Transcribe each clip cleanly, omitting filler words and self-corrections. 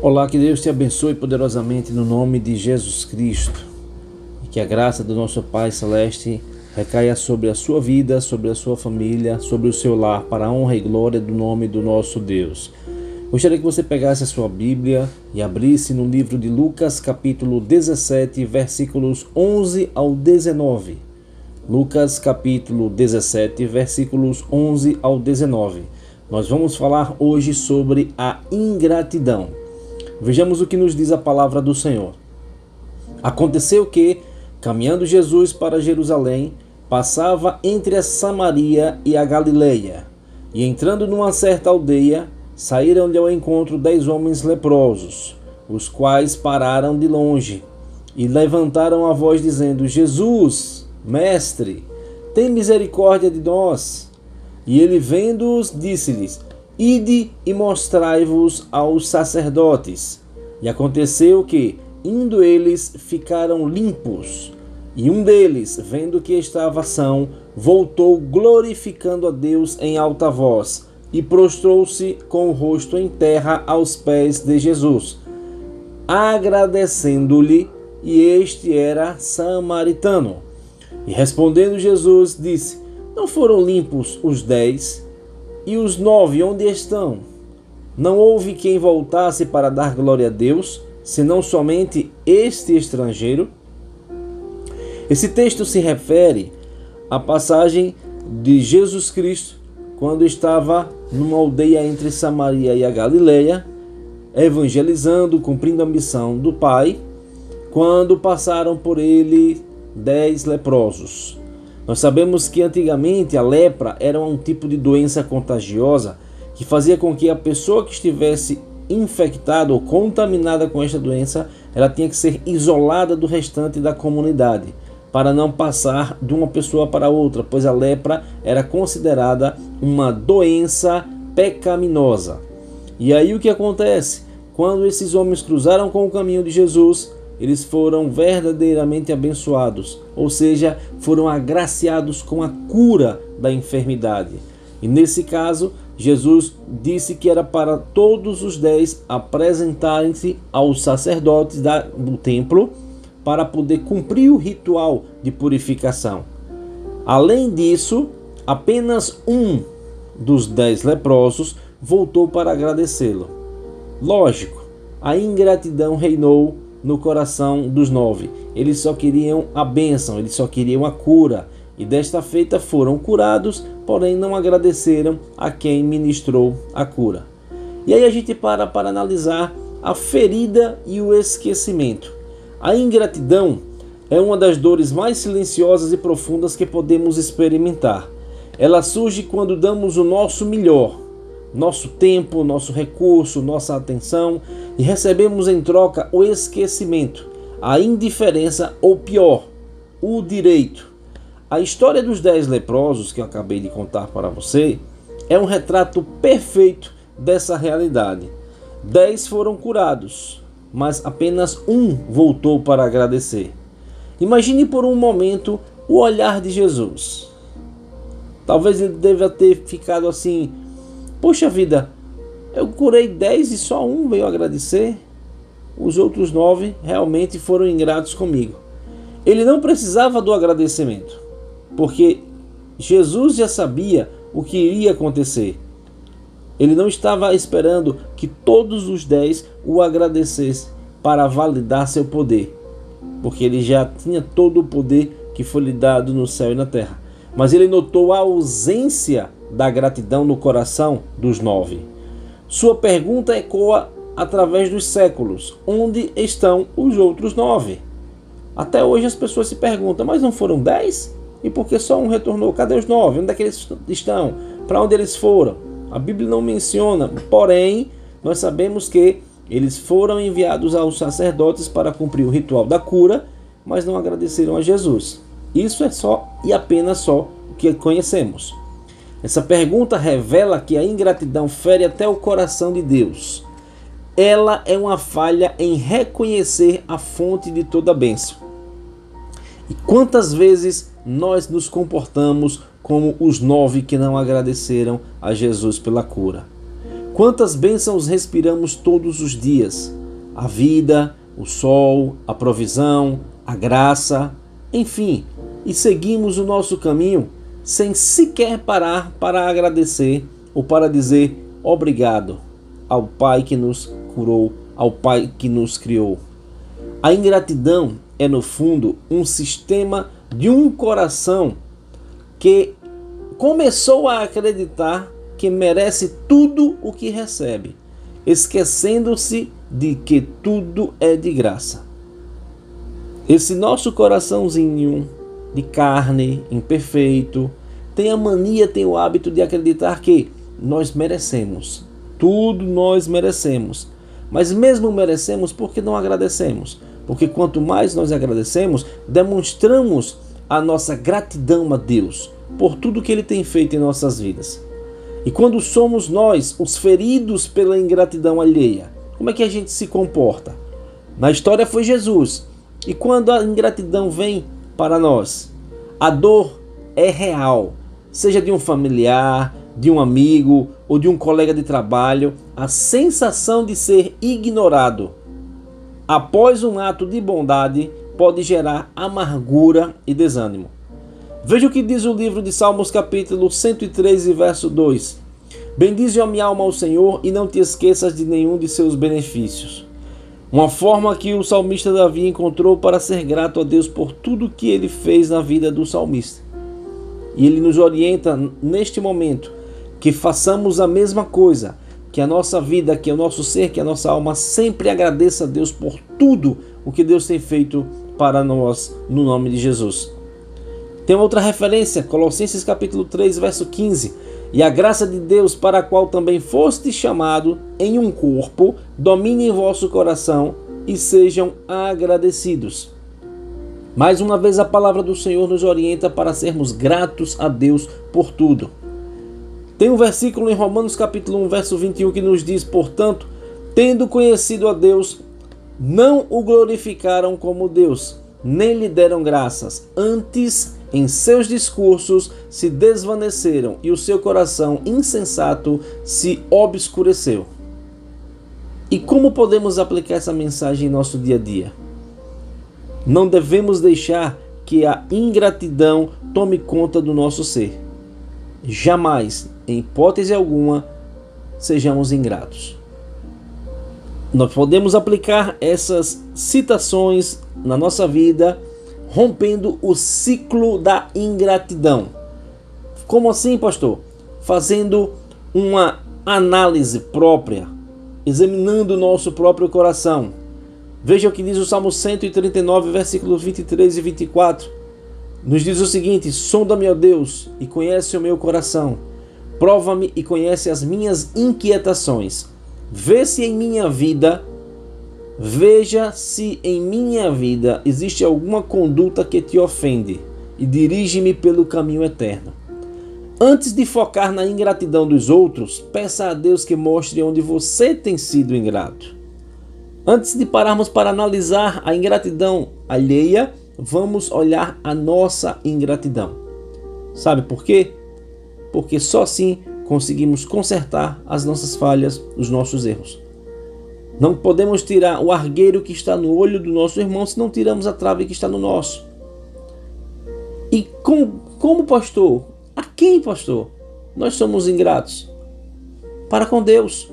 Olá, que Deus te abençoe poderosamente no nome de Jesus Cristo. E que a graça do nosso Pai Celeste recaia sobre a sua vida, sobre a sua família, sobre o seu lar, para a honra e glória do nome do nosso Deus. Gostaria que você pegasse a sua Bíblia e abrisse no livro de Lucas, capítulo 17, versículos 11 ao 19. Lucas, capítulo 17, versículos 11 ao 19. Nós vamos falar hoje sobre a ingratidão. Vejamos o que nos diz a palavra do Senhor. Aconteceu que, caminhando Jesus para Jerusalém, passava entre a Samaria e a Galileia, e entrando numa certa aldeia, saíram-lhe ao encontro 10 homens leprosos, os quais pararam de longe, e levantaram a voz dizendo: Jesus, Mestre, tem misericórdia de nós. E ele, vendo-os, disse-lhes: Ide e mostrai-vos aos sacerdotes. E aconteceu que, indo eles, ficaram limpos. E um deles, vendo que estava são, voltou glorificando a Deus em alta voz, e prostrou-se com o rosto em terra aos pés de Jesus, agradecendo-lhe, e este era samaritano. E respondendo Jesus, disse: Não foram limpos os 10? E os 9 onde estão? Não houve quem voltasse para dar glória a Deus, senão somente este estrangeiro? Esse texto se refere à passagem de Jesus Cristo, quando estava numa aldeia entre Samaria e a Galileia, evangelizando, cumprindo a missão do Pai, quando passaram por ele 10 leprosos. Nós sabemos que antigamente a lepra era um tipo de doença contagiosa que fazia com que a pessoa que estivesse infectada ou contaminada com esta doença, ela tinha que ser isolada do restante da comunidade, para não passar de uma pessoa para outra, pois a lepra era considerada uma doença pecaminosa. E aí o que acontece? Quando esses homens cruzaram com o caminho de Jesus, eles foram verdadeiramente abençoados, ou seja, foram agraciados com a cura da enfermidade. E nesse caso, Jesus disse que era para todos os 10 apresentarem-se aos sacerdotes do templo para poder cumprir o ritual de purificação. Além disso, apenas um dos 10 leprosos voltou para agradecê-lo. Lógico, a ingratidão reinou no coração dos 9. Eles só queriam a bênção, eles só queriam a cura. E desta feita foram curados, porém não agradeceram a quem ministrou a cura. E aí a gente para analisar a ferida e o esquecimento. A ingratidão é uma das dores mais silenciosas e profundas que podemos experimentar. Ela surge quando damos o nosso melhor, nosso tempo, nosso recurso, nossa atenção, e recebemos em troca o esquecimento, a indiferença ou pior, o direito. A história dos 10 leprosos que eu acabei de contar para você é um retrato perfeito dessa realidade. 10 foram curados, mas apenas um voltou para agradecer. Imagine por um momento o olhar de Jesus. Talvez ele deva ter ficado assim: poxa vida, eu curei 10 e só um veio agradecer. Os outros 9 realmente foram ingratos comigo. Ele não precisava do agradecimento, porque Jesus já sabia o que iria acontecer. Ele não estava esperando que todos os 10 o agradecessem para validar seu poder, porque ele já tinha todo o poder que foi lhe dado no céu e na terra. Mas ele notou a ausência da gratidão no coração dos 9. Sua pergunta ecoa através dos séculos: onde estão os outros 9? Até hoje as pessoas se perguntam: mas não foram 10? E por que só um retornou? Cadê os 9? Onde é que eles estão? Para onde eles foram? A Bíblia não menciona, porém nós sabemos que eles foram enviados aos sacerdotes para cumprir o ritual da cura, mas não agradeceram a Jesus. Isso é só e apenas só o que conhecemos. Essa pergunta revela que a ingratidão fere até o coração de Deus. Ela é uma falha em reconhecer a fonte de toda bênção. E quantas vezes nós nos comportamos como os 9 que não agradeceram a Jesus pela cura? Quantas bênçãos respiramos todos os dias? A vida, o sol, a provisão, a graça, enfim, e seguimos o nosso caminho sem sequer parar para agradecer ou para dizer obrigado ao Pai que nos curou, ao Pai que nos criou. A ingratidão é, no fundo, um sistema de um coração que começou a acreditar que merece tudo o que recebe, esquecendo-se de que tudo é de graça. Esse nosso coraçãozinho de carne, imperfeito, tem a mania, tem o hábito de acreditar que nós merecemos. Tudo nós merecemos. Mas mesmo merecemos porque não agradecemos. Porque quanto mais nós agradecemos, demonstramos a nossa gratidão a Deus por tudo que Ele tem feito em nossas vidas. E quando somos nós os feridos pela ingratidão alheia, como é que a gente se comporta? Na história foi Jesus. E quando a ingratidão vem para nós, a dor é real. Seja de um familiar, de um amigo ou de um colega de trabalho, a sensação de ser ignorado após um ato de bondade pode gerar amargura e desânimo. Veja o que diz o livro de Salmos, capítulo 103, verso 2. Bendize a minha alma ao Senhor e não te esqueças de nenhum de seus benefícios. Uma forma que o salmista Davi encontrou para ser grato a Deus por tudo que ele fez na vida do salmista. E ele nos orienta neste momento que façamos a mesma coisa, que a nossa vida, que o nosso ser, que a nossa alma sempre agradeça a Deus por tudo o que Deus tem feito para nós, no nome de Jesus. Tem outra referência, Colossenses capítulo 3, verso 15. E a graça de Deus, para a qual também foste chamado em um corpo, domine em vosso coração e sejam agradecidos. Mais uma vez a palavra do Senhor nos orienta para sermos gratos a Deus por tudo. Tem um versículo em Romanos capítulo 1, verso 21 que nos diz: portanto, tendo conhecido a Deus, não o glorificaram como Deus, nem lhe deram graças. Antes, em seus discursos se desvaneceram e o seu coração insensato se obscureceu. E como podemos aplicar essa mensagem em nosso dia a dia? Não devemos deixar que a ingratidão tome conta do nosso ser. Jamais, em hipótese alguma, sejamos ingratos. Nós podemos aplicar essas citações na nossa vida, rompendo o ciclo da ingratidão. Como assim, pastor? Fazendo uma análise própria, examinando o nosso próprio coração. Veja o que diz o Salmo 139, versículos 23 e 24. Nos diz o seguinte: sonda-me, ó Deus, e conhece o meu coração. Prova-me e conhece as minhas inquietações. Veja se em minha vida existe alguma conduta que te ofende e dirige-me pelo caminho eterno. Antes de focar na ingratidão dos outros, peça a Deus que mostre onde você tem sido ingrato. Antes de pararmos para analisar a ingratidão alheia, vamos olhar a nossa ingratidão. Sabe por quê? Porque só assim conseguimos consertar as nossas falhas, os nossos erros. Não podemos tirar o argueiro que está no olho do nosso irmão se não tiramos a trave que está no nosso. E como pastor? A quem, pastor? Nós somos ingratos? Para com Deus.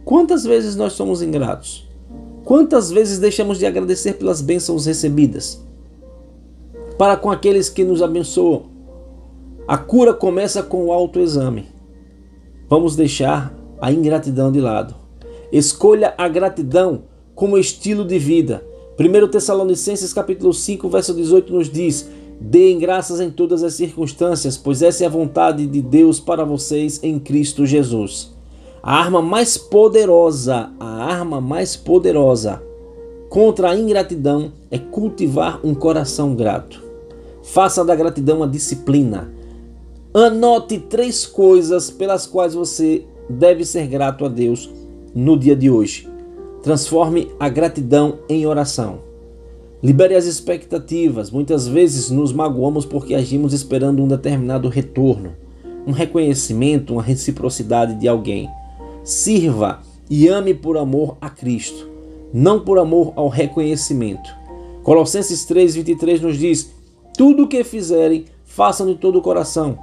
Quantas vezes nós somos ingratos? Quantas vezes deixamos de agradecer pelas bênçãos recebidas? Para com aqueles que nos abençoam. A cura começa com o autoexame. Vamos deixar a ingratidão de lado. Escolha a gratidão como estilo de vida. 1 Tessalonicenses capítulo 5, verso 18 nos diz: deem graças em todas as circunstâncias, pois essa é a vontade de Deus para vocês em Cristo Jesus. A arma mais poderosa contra a ingratidão é cultivar um coração grato. Faça da gratidão uma disciplina. Anote 3 coisas pelas quais você deve ser grato a Deus no dia de hoje. Transforme a gratidão em oração. Libere as expectativas. Muitas vezes nos magoamos porque agimos esperando um determinado retorno, um reconhecimento, uma reciprocidade de alguém. Sirva e ame por amor a Cristo, não por amor ao reconhecimento. Colossenses 3:23 nos diz: tudo o que fizerem, façam de todo o coração,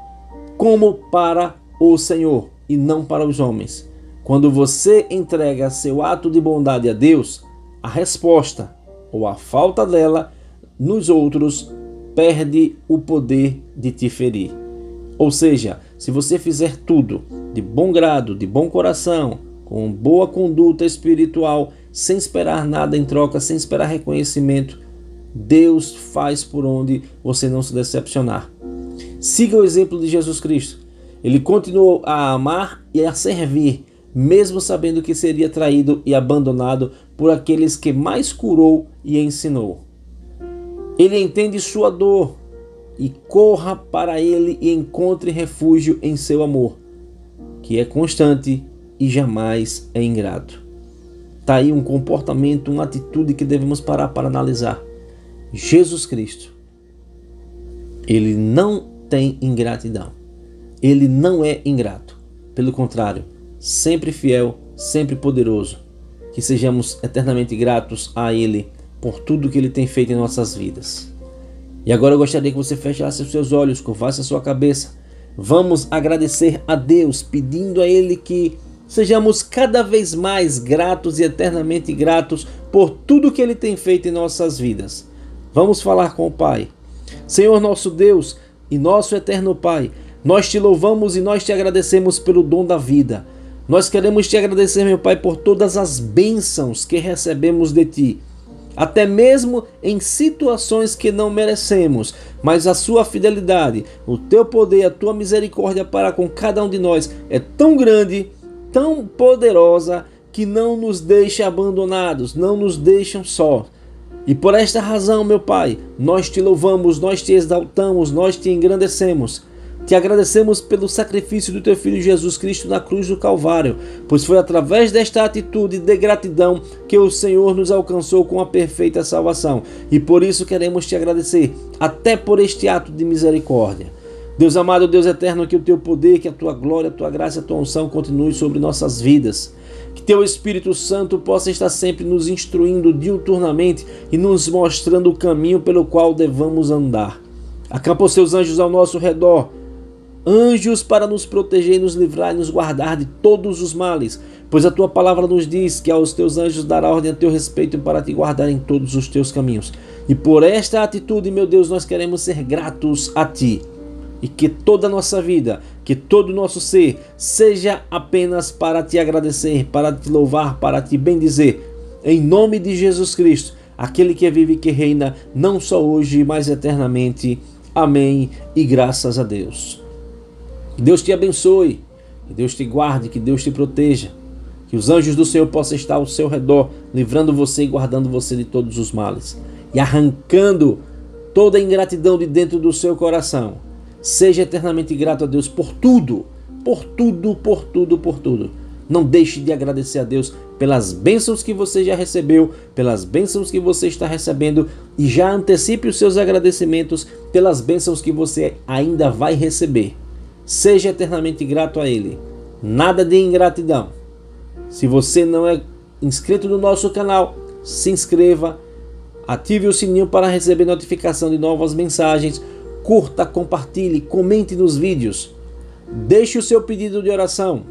como para o Senhor e não para os homens. Quando você entrega seu ato de bondade a Deus, a resposta ou a falta dela nos outros perde o poder de te ferir. Ou seja, se você fizer tudo de bom grado, de bom coração, com boa conduta espiritual, sem esperar nada em troca, sem esperar reconhecimento, Deus faz por onde você não se decepcionar. Siga o exemplo de Jesus Cristo. Ele continuou a amar e a servir, mesmo sabendo que seria traído e abandonado por aqueles que mais curou e ensinou. Ele entende sua dor e corra para ele e encontre refúgio em seu amor, que é constante e jamais é ingrato. Está aí um comportamento, uma atitude que devemos parar para analisar. Jesus Cristo, ele não tem ingratidão. Ele não é ingrato. Pelo contrário, sempre fiel, sempre poderoso. Que sejamos eternamente gratos a Ele por tudo que Ele tem feito em nossas vidas. E agora eu gostaria que você fechasse os seus olhos, curvasse a sua cabeça. Vamos agradecer a Deus, pedindo a Ele que sejamos cada vez mais gratos e eternamente gratos por tudo que Ele tem feito em nossas vidas. Vamos falar com o Pai. Senhor nosso Deus e nosso eterno Pai, nós te louvamos e nós te agradecemos pelo dom da vida. Nós queremos te agradecer, meu Pai, por todas as bênçãos que recebemos de ti. Até mesmo em situações que não merecemos, mas a sua fidelidade, o teu poder, a tua misericórdia para com cada um de nós é tão grande, tão poderosa, que não nos deixa abandonados, não nos deixam só. E por esta razão, meu Pai, nós te louvamos, nós te exaltamos, nós te engrandecemos. Te agradecemos pelo sacrifício do teu Filho Jesus Cristo na cruz do Calvário, pois foi através desta atitude de gratidão que o Senhor nos alcançou com a perfeita salvação. E por isso queremos te agradecer, até por este ato de misericórdia. Deus amado, Deus eterno, que o teu poder, que a tua glória, a tua graça, a tua unção continue sobre nossas vidas. Que teu Espírito Santo possa estar sempre nos instruindo diuturnamente e nos mostrando o caminho pelo qual devamos andar. Acampa os seus anjos ao nosso redor, anjos para nos proteger, nos livrar e nos guardar de todos os males, pois a tua palavra nos diz que aos teus anjos dará ordem a teu respeito para te guardar em todos os teus caminhos. E por esta atitude, meu Deus, nós queremos ser gratos a ti. E que toda a nossa vida, que todo o nosso ser seja apenas para te agradecer, para te louvar, para te bendizer. Em nome de Jesus Cristo, aquele que vive e que reina, não só hoje, mas eternamente. Amém e graças a Deus. Que Deus te abençoe, que Deus te guarde, que Deus te proteja. Que os anjos do Senhor possam estar ao seu redor, livrando você e guardando você de todos os males. E arrancando toda a ingratidão de dentro do seu coração. Seja eternamente grato a Deus por tudo, por tudo, por tudo, por tudo. Não deixe de agradecer a Deus pelas bênçãos que você já recebeu, pelas bênçãos que você está recebendo, e já antecipe os seus agradecimentos pelas bênçãos que você ainda vai receber. Seja eternamente grato a Ele. Nada de ingratidão. Se você não é inscrito no nosso canal, se inscreva, ative o sininho para receber notificação de novas mensagens. Curta, compartilhe, comente nos vídeos. Deixe o seu pedido de oração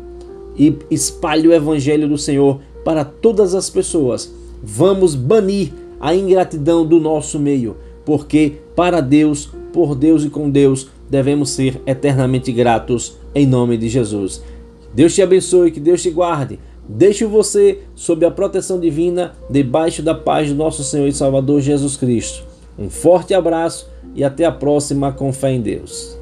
e espalhe o Evangelho do Senhor para todas as pessoas. Vamos banir a ingratidão do nosso meio, porque para Deus, por Deus e com Deus, devemos ser eternamente gratos em nome de Jesus. Deus te abençoe, que Deus te guarde. Deixe você sob a proteção divina, debaixo da paz do nosso Senhor e Salvador Jesus Cristo. Um forte abraço e até a próxima, com fé em Deus.